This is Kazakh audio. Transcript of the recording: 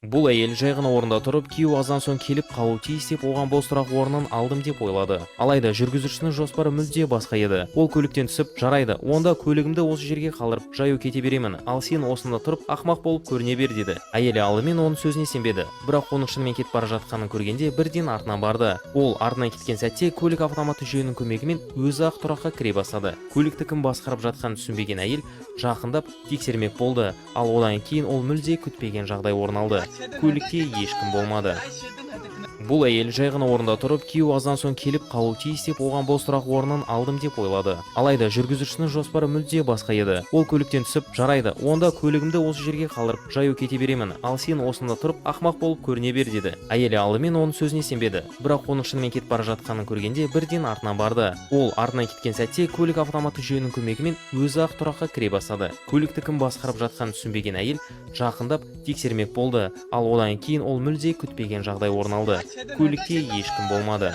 Бұл әйел жай ғана орында тұрып, күйеуі аздан соң келіп қалуы тиіс деп оған бос тұрақ орнын алдым деп ойлады. Алайда жүргізушінің жоспары мүлде басқа еді. Ол көліктен түсіп, жарайды, онда көлігімді осы жерге қалдырып, жаяу кете беремін, ал сен осында тұрып ақымақ болып көріне бер деді. Әйелі алымен оның сөзіне сенбеді. Бірақ оның шынымен кетіп бара жатқанын көргенде бірден артынан барды. Ол артынан кеткен сәтте көлік автоматты жүйенің көмегімен өзі ақ тұраққа кіре бастады. Көлікті кім басқарып жатқанын түсінбеген әйел жақындап тексермек болды, ал одан кейін ол мүлде күтпеген жағдай орын алды. Көлікте ешкім болмады. Бұл әйел жай ғана орында тұрып, күйеуі аздан соң келіп қалуы тиіс деп оған бос тұрақ орнын алдым деп ойлады. Алайда жүргізушінің жоспары мүлде басқа еді. Ол көліктен түсіп, жарайды, онда көлігімді осы жерге қалдырып, жаяу кете беремін, ал сен осында тұрып ақымақ болып көріне бер деді. Әйелі алымен оның сөзіне сенбеді. Бірақ оның шынымен кетіп бара жатқанын көргенде бірден артынан барды. Ол артынан кеткен сәтте көлік автоматты жүйенің көмегімен өзі ақ тұраққа кіре бастады. Көлікті кім басқарып жатқанын түсінбеген әйел жақындап тексермек болды, ал одан кейін ол мүлде күтпеген жағдай орын алды. Көлікте ешкім болмады.